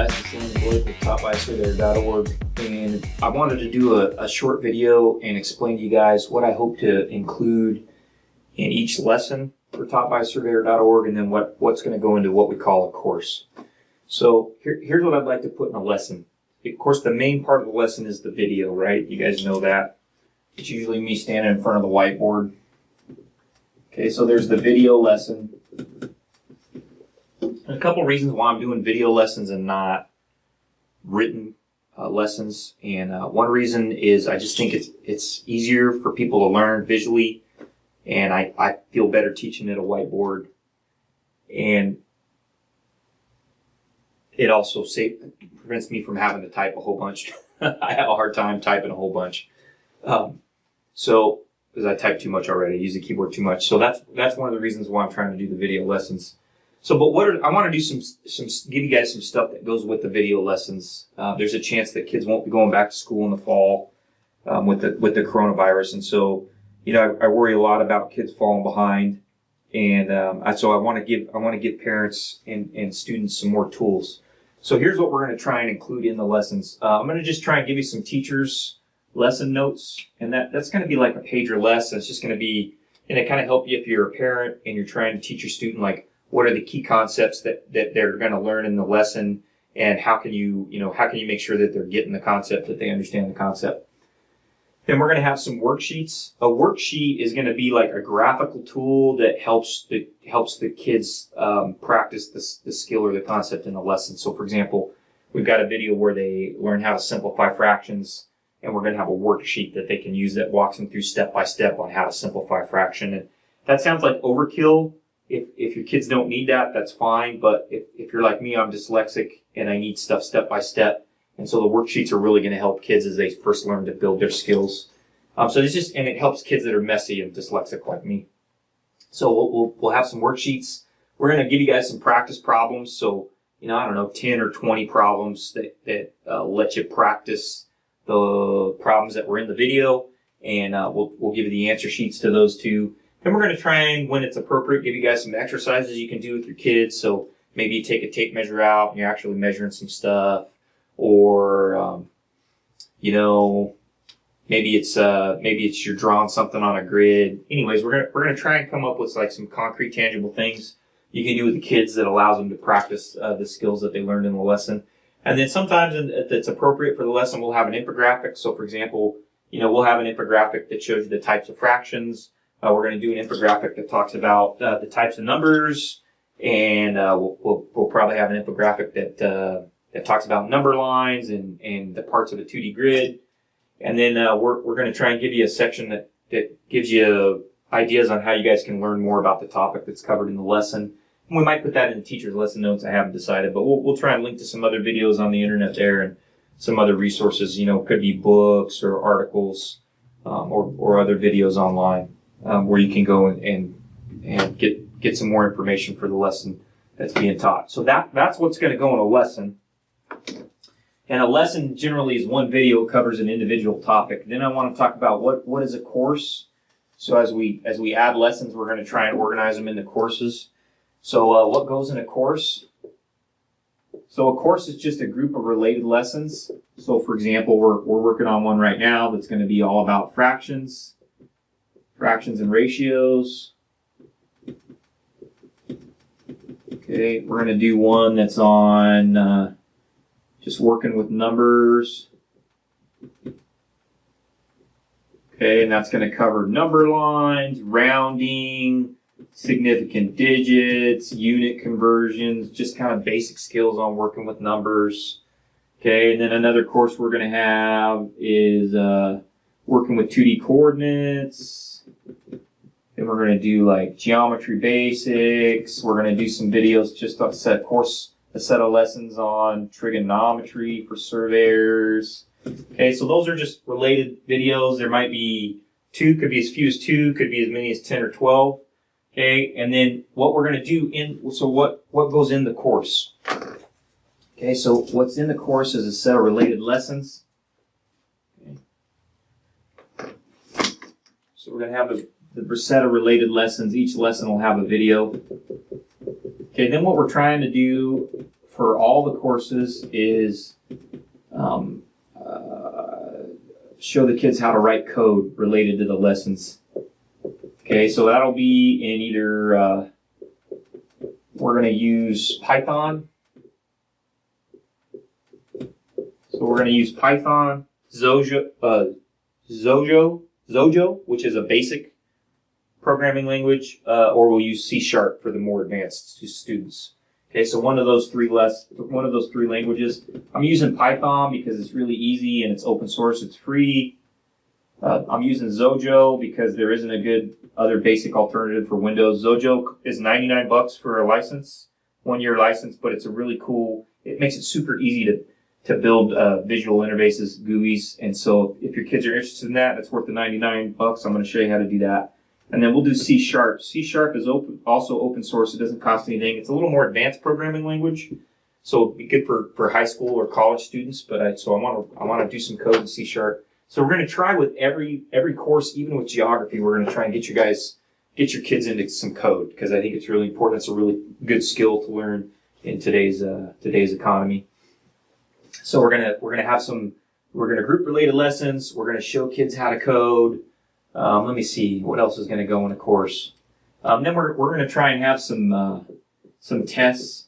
TBAS-Lessons and Courses with TBAS-Surveyor.org, and I wanted to do a short video and explain to you guys what I hope to include in each lesson for TBAS-Surveyor.org, and then what's going to go into what we call a course. So here's what I'd like to put in a lesson. Of course, the main part of the lesson is the video, right? You guys know that. It's usually me standing in front of the whiteboard. Okay, so there's the video lesson. And a couple reasons why I'm doing video lessons and not written lessons. And one reason is I just think it's easier for people to learn visually, and I feel better teaching at a whiteboard. And it also prevents me from having to type a whole bunch. I have a hard time typing a whole bunch. Because I type too much already, I use the keyboard too much. So that's one of the reasons why I'm trying to do the video lessons. So, but I want to do give you guys some stuff that goes with the video lessons. There's a chance that kids won't be going back to school in the fall with the coronavirus, and so I worry a lot about kids falling behind, and so I want to give parents and students some more tools. So here's what we're going to try and include in the lessons. I'm going to just try and give you some teachers' lesson notes, and that's going to be like a page or less. It's just going to be, and it kind of help you if you're a parent and you're trying to teach your student, like, what are the key concepts that they're going to learn in the lesson, and how can you make sure that they're getting the concept, that they understand the concept. Then we're going to have some worksheets. A worksheet is going to be like a graphical tool that helps the kids practice the skill or the concept in the lesson. So, for example, we've got a video where they learn how to simplify fractions, and we're going to have a worksheet that they can use that walks them through step by step on how to simplify a fraction. And that sounds like overkill. If your kids don't need that, that's fine. But if you're like me, I'm dyslexic and I need stuff step by step. And so the worksheets are really going to help kids as they first learn to build their skills. So and it helps kids that are messy and dyslexic like me. So we'll have some worksheets. We're going to give you guys some practice problems. So, I don't know, 10 or 20 problems that let you practice the problems that were in the video. And we'll give you the answer sheets to those too. And we're going to try and, when it's appropriate, give you guys some exercises you can do with your kids. So maybe you take a tape measure out and you're actually measuring some stuff, or maybe it's you're drawing something on a grid. Anyways, we're gonna try and come up with like some concrete, tangible things you can do with the kids that allows them to practice the skills that they learned in the lesson. And then sometimes, if it's appropriate for the lesson, we'll have an infographic. So, for example, we'll have an infographic that shows you the types of fractions. We're going to do an infographic that talks about the types of numbers, and we'll probably have an infographic that talks about number lines and the parts of a 2D grid. And then we're going to try and give you a section that gives you ideas on how you guys can learn more about the topic that's covered in the lesson. And we might put that in the teacher's lesson notes. I haven't decided, but we'll try and link to some other videos on the internet there and some other resources. Could be books or articles or other videos online. Where you can go and get some more information for the lesson that's being taught. So that's what's going to go in a lesson. And a lesson generally is one video, covers an individual topic. Then I want to talk about what is a course. So as we add lessons, we're going to try and organize them into courses. So what goes in a course? So a course is just a group of related lessons. So for example, we're working on one right now that's going to be all about fractions and ratios. Okay, we're going to do one that's on just working with numbers. Okay, and that's going to cover number lines, rounding, significant digits, unit conversions, just kind of basic skills on working with numbers. Okay, and then another course we're going to have is working with 2D coordinates. Then we're going to do like geometry basics. We're going to do some videos, just a set of lessons on trigonometry for surveyors. Okay, so those are just related videos. There might be two, could be as few as two, could be as many as 10 or 12. Okay, and then what we're going to do what goes in the course? Okay, so what's in the course is a set of related lessons. Okay. So we're going to have the set of related lessons. Each lesson will have a video. Okay, then what we're trying to do for all the courses is show the kids how to write code related to the lessons. Okay, so that'll be in either, we're going to use Python. So we're going to use Python, Zojo, which is a basic programming language, or we'll use C# for the more advanced students. Okay, so one of those three languages. I'm using Python because it's really easy and it's open source, it's free. I'm using Zojo because there isn't a good other basic alternative for Windows. Zojo is $99 for a license, 1-year license, but it's a really cool, it makes it super easy to build visual interfaces, GUIs, and so if your kids are interested in that, it's worth the $99. I'm going to show you how to do that. And then we'll do C#. C# is also open source. It doesn't cost anything. It's a little more advanced programming language, so it'll be good for high school or college students. But I want to do some code in C#. So we're going to try with every course, even with geography, we're going to try and get your kids into some code because I think it's really important. It's a really good skill to learn in today's economy. So we're gonna group related lessons. We're gonna show kids how to code. Let me see what else is gonna go in a course. Then we're gonna try and have some tests,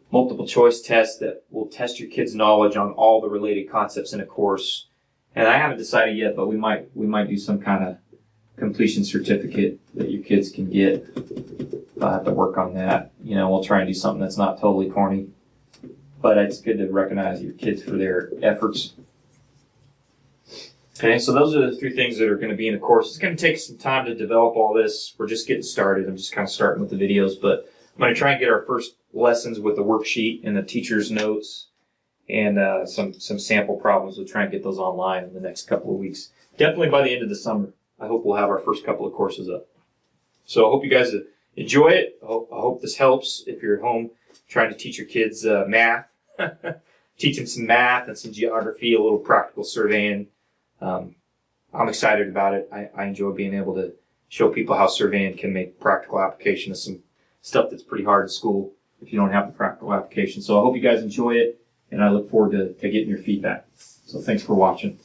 multiple choice tests that will test your kids' knowledge on all the related concepts in a course. And I haven't decided yet, but we might do some kind of completion certificate that your kids can get. I'll have to work on that. We'll try and do something that's not totally corny. But it's good to recognize your kids for their efforts. Okay, so those are the 3 things that are going to be in a course. It's going to take some time to develop all this. We're just getting started. I'm just kind of starting with the videos, but I'm going to try and get our first lessons with the worksheet and the teacher's notes and some sample problems. We'll try and get those online in the next couple of weeks. Definitely by the end of the summer, I hope we'll have our first couple of courses up. So I hope you guys enjoy it. I hope this helps if you're at home trying to teach your kids math. Teach them some math and some geography, a little practical surveying. I'm excited about it. I enjoy being able to show people how surveying can make practical application of some stuff that's pretty hard in school if you don't have the practical application. So I hope you guys enjoy it, and I look forward to getting your feedback. So thanks for watching.